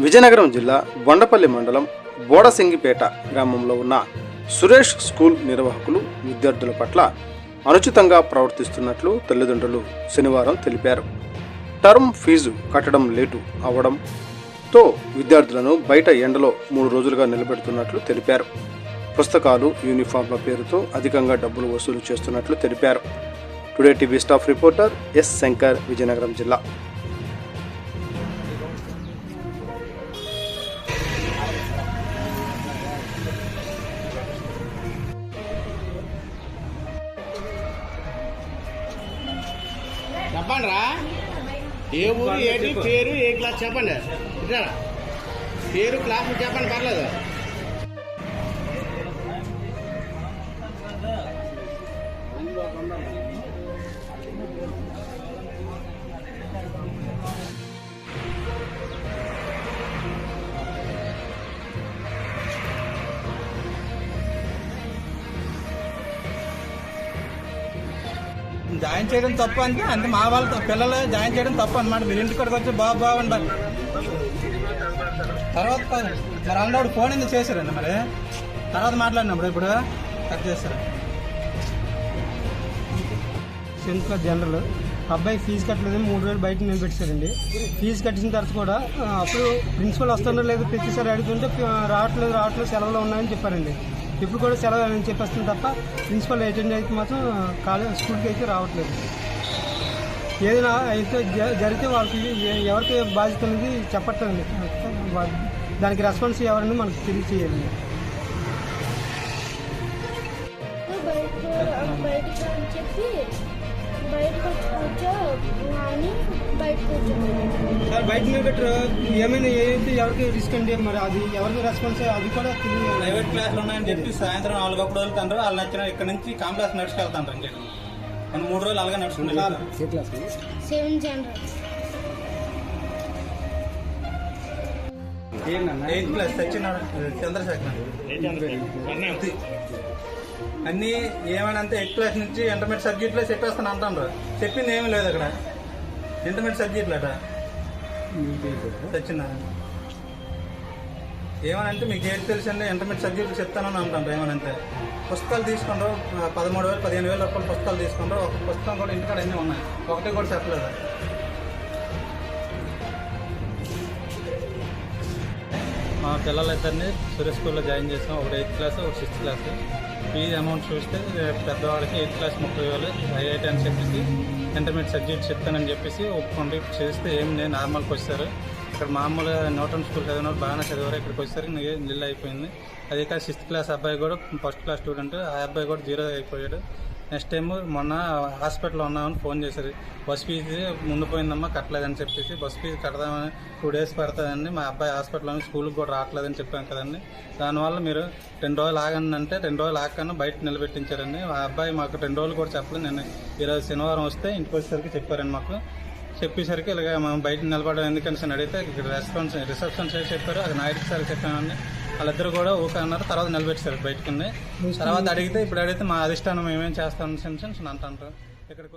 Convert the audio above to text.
విజయనగరం జిల్లా బొండపల్లి మండలం బోడసింగిపేట గ్రామంలో ఉన్న సురేష్ స్కూల్ నిర్వాహకులు విద్యార్థుల పట్ల అనుచితంగా ప్రవర్తిస్తున్నట్లు తల్లిదండ్రులు శనివారం తెలిపారు. టర్మ్ ఫీజు కట్టడం లేటు అవడంతో విద్యార్థులను బయట ఎండలో 3 రోజులుగా నిలబెడుతున్నట్లు తెలిపారు. పుస్తకాలు, యూనిఫామ్ల పేరుతో అధికంగా డబ్బులు వసూలు చేస్తున్నట్లు తెలిపారు. Today TV staff reporter yes Shankar, Vizianagaram జిల్లా. చెప్పండి రా, ఏ ఊరు, ఏంటి పేరు, ఏ క్లాస్ చెప్పండి. పేరు, క్లాస్ చెప్పండి, పర్లేదు. జాయిన్ చేయడం తప్పు అంటే మా వాళ్ళతో పిల్లలు జాయిన్ చేయడం తప్పు అనమాట. మీరు ఇంటికి వచ్చి బాగుండాలి. తర్వాత మరి అన్నోడు ఫోన్ ఎందుకు చేశారండి? మరి తర్వాత మాట్లాడినప్పుడు ఇప్పుడు కట్ చేస్తారు. సెంట్ క్లాస్ జనరల్ అబ్బాయి ఫీజు కట్టలేదు, 3 రోజులు బయట నిలబెట్టారండి. ఫీజు కట్టిన తర్వాత కూడా అప్పుడు ప్రిన్సిపల్ వస్తారో లేదు ప్రతిసారి అడుగుతుంటే రావట్లేదు సెలవులో ఉన్నాయని చెప్పారండి. ఇప్పుడు కూడా సెలవు అని చెప్పేస్తుంది తప్ప ప్రిన్సిపల్ అటెండ్ అయితే మాత్రం స్కూల్కి అయితే రావట్లేదు. ఏదైనా అయితే జరిగితే వాళ్ళకి ఎవరికి బాధ్యత అనేది చెప్పట్లేదు. దానికి రెస్పాన్స్ ఎవరని మనకు తెలియచేయాలి. సార్ బయట నిలబెట్టరు, ఏమైనా ఏదైతే ఎవరికి రిస్క్ అండి, మరి అది ఎవరికి రెస్పాన్స్ అది కూడా తెలియదు. ప్రైవేట్ క్లాసులు ఉన్నాయని చెప్పి సాయంత్రం 4 వదులుతారు. వాళ్ళు నచ్చిన ఇక్కడ నుంచి కాంప్లెక్స్ నడుచుకెళ్తాను అండి. మనం 3 రోజులు అలాగే నడుచుకుంటాం. 8th class Chandrasekhar. అన్నీ ఏమైనా అంతే 8th క్లాస్ నుంచి ఇంటర్మీడియట్ సబ్జెక్ట్లో చెప్పేస్తాను అంటారు. చెప్పింది ఏమీ లేదు అక్కడ. ఇంటర్మీడియట్ సబ్జెక్టులు అట సచ్చినారాయణ ఏమనంటే మీకు ఏది తెలుసండి, ఇంటర్మీడియట్ సబ్జెక్టులు చెప్తానని అంటారు. ఏమనంటే పుస్తకాలు తీసుకుంటారు, 13,000 15,000 రూపాయలు పుస్తకాలు తీసుకుంటారు. ఒక పుస్తకం కూడా ఇంటికాడ అన్నీ ఉన్నాయి, ఒకటి కూడా చెప్పలేదు. మా పిల్లలిద్దరిని సురేష్ స్కూల్లో జాయిన్ చేసాం. ఒకటి 8th క్లాస్, ఒక 6th క్లాస్. ఫీజు అమౌంట్ చూస్తే పెద్దవాళ్ళకి 8th క్లాస్ 30,000, ఐఐటీ అని చెప్పేసి ఇంటర్మీడియట్ సబ్జెక్ట్ చెప్తానని చెప్పేసి ఒప్పుకోండి చేస్తే ఏం నేను నార్మల్కి వచ్చారు. ఇక్కడ మామూలుగా న్యూటన్ స్కూల్ చదివిన బాగానే చదివారు. ఇక్కడికి వచ్చేసరికి నిల్ అయిపోయింది. అదే కాదు 6th క్లాస్ అబ్బాయి కూడా ఫస్ట్ క్లాస్ స్టూడెంట్, ఆ అబ్బాయి కూడా 0 అయిపోయాడు. నెక్స్ట్ టైం మొన్న హాస్పిటల్లో ఉన్నామని ఫోన్ చేశారు. బస్ ఫీజు ముందు పోయిందమ్మా కట్టలేదని చెప్పేసి బస్ ఫీజు కడదామని 2 days పడుతుందండి, మా అబ్బాయి హాస్పిటల్లో స్కూల్కి కూడా రావట్లేదని చెప్పాం కదండి. దానివల్ల మీరు 2 రోజులు ఆగండి అంటే 2 రోజులు ఆగకన్నా బయట నిలబెట్టించారండి. ఆ అబ్బాయి మాకు 2 రోజులు కూడా చెప్పలేదు. నేను ఈరోజు శనివారం వస్తే ఇంటికి వచ్చేసరికి చెప్పారండి. మాకు చెప్పేసరికి ఇలాగ మనం బయట నిలబడడం ఎందుకని అడిగితే ఇక్కడ రిసెప్షన్ సైడ్ చెప్పారు, అది నాయుడు సార్ చెప్పానండి. వాళ్ళిద్దరు కూడా ఓకే అన్నారు. తర్వాత నిలబెట్టారు బయటకి. తర్వాత అడిగితే ఇప్పుడు అడిగితే మా అధిష్టానం ఏమేమి చేస్తామని అంటారు. ఇక్కడికి